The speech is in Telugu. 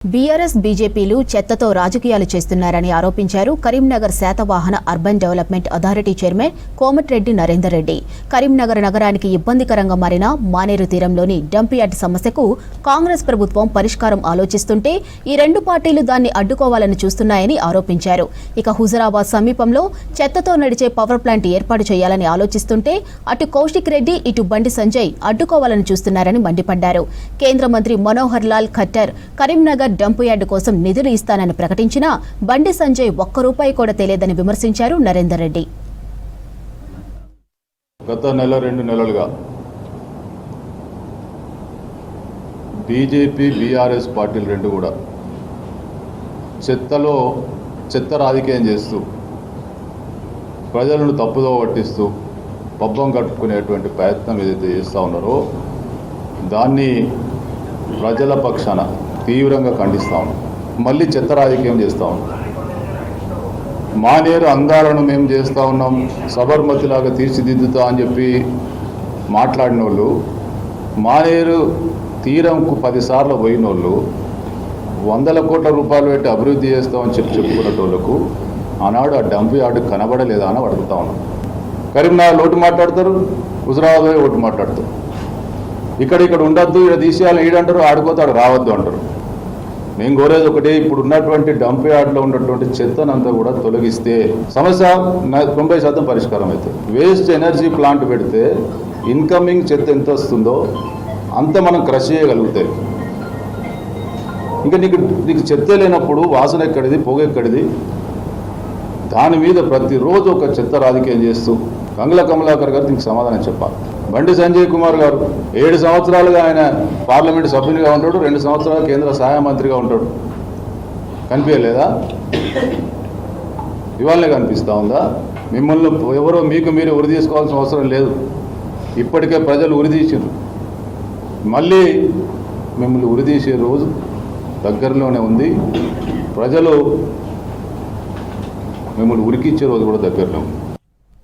బీఆర్ఎస్ బీజేపీలు చెత్తతో రాజకీయాలు చేస్తున్నారని ఆరోపించారు Karimnagar Satavahana urban development authority chairman Komatireddy Narender Reddy. Karimnagar నగరానికి ఇబ్బందికరంగా మారిన మానేరు తీరంలోని డంప్ యార్డ్ సమస్యకు కాంగ్రెస్ ప్రభుత్వం పరిష్కారం ఆలోచిస్తుంటే ఈ రెండు పార్టీలు దాన్ని అడ్డుకోవాలని చూస్తున్నాయని ఆరోపించారు. ఇక హుజరాబాద్ సమీపంలో చెత్తతో నడిచే పవర్ ప్లాంట్ ఏర్పాటు చేయాలని ఆలోచిస్తుంటే అటు కౌశిక్ రెడ్డి ఇటు బండి సంజయ్ అడ్డుకోవాలని చూస్తున్నారని మండిపడ్డారు. కేంద్ర మంత్రి మనోహర్ లాల్ ఖట్టర్ కరీంనగర్ డంప్ యార్డ్ కోసం నిధులు ఇస్తానని ప్రకటించినా బండి సంజయ్ ఒక్క రూపాయి కూడా తెలియదని విమర్శించారు నరేందర్ రెడ్డి. గత రెండు నెలలుగా బీజేపీ బీఆర్ఎస్ పార్టీలు రెండు కూడా చెత్త రాజకీయం చేస్తూ ప్రజలను తప్పుదో పట్టిస్తూ పబ్బం కట్టుకునేటువంటి ప్రయత్నం ఏదైతే చేస్తూ ఉన్నారో దాన్ని ప్రజల పక్షాన తీవ్రంగా ఖండిస్తా ఉన్నాం. మళ్ళీ చెత్త రాజకీయం చేస్తూ ఉన్నాం. మానేరు అందాలను మేము చేస్తూ ఉన్నాం, సబర్మతిలాగా తీర్చిదిద్దుతా అని చెప్పి మాట్లాడిన వాళ్ళు, మానేరు తీరంకు 10 సార్లు పోయిన వాళ్ళు, 100 కోట్ల రూపాయలు పెట్టి అభివృద్ధి చేస్తామని చెప్పుకున్నటోళ్లకు ఆనాడు ఆ డంప్ యార్డు కనబడలేదా అని అడుగుతా ఉన్నాం. కరీంనగర్ ఓటు మాట్లాడతారు, హుజరాబాద్ ఓటు మాట్లాడతారు. ఇక్కడ ఉండొద్దు, ఇక్కడ తీసేయాలని ఈడంటారు, ఆడుకోతాడు రావద్దు అంటారు. మేము కోరేది ఒకటి, ఇప్పుడు ఉన్నటువంటి డంప్ యార్డ్లో ఉన్నటువంటి చెత్తనంతా కూడా తొలగిస్తే సమస్య 90% పరిష్కారం అవుతుంది. వేస్ట్ ఎనర్జీ ప్లాంట్ పెడితే ఇన్కమింగ్ చెత్త ఎంత వస్తుందో అంత మనం క్రష్ చేయగలుగుతాయి. ఇంకా నీకు చెత్త లేనప్పుడు వాసన ఎక్కడిది, పొగ ఎక్కడిది? దాని మీద ప్రతిరోజు ఒక చెత్త రాజకీయం చేస్తూ గంగుల కమలాకర్ గారు దీనికి సమాధానం చెప్పాలి. బండి సంజయ్ కుమార్ గారు 7 సంవత్సరాలుగా ఆయన పార్లమెంట్ సభ్యునిగా ఉంటాడు, 2 సంవత్సరాలు కేంద్ర సహాయ మంత్రిగా ఉంటాడు. కనిపించలేదా? ఇవాళనే కనిపిస్తూ ఉందా? మిమ్మల్ని ఎవరో మీకు మీరు ఉరి తీసుకోవాల్సిన అవసరం లేదు. ఇప్పటికే ప్రజలు ఉరి తీసారు. మళ్ళీ మిమ్మల్ని ఉరి తీసే రోజు దగ్గరలోనే ఉంది. ప్రజలు మిమ్మల్ని ఉరికిచ్చే రోజు కూడా దగ్గరలో ఉంది.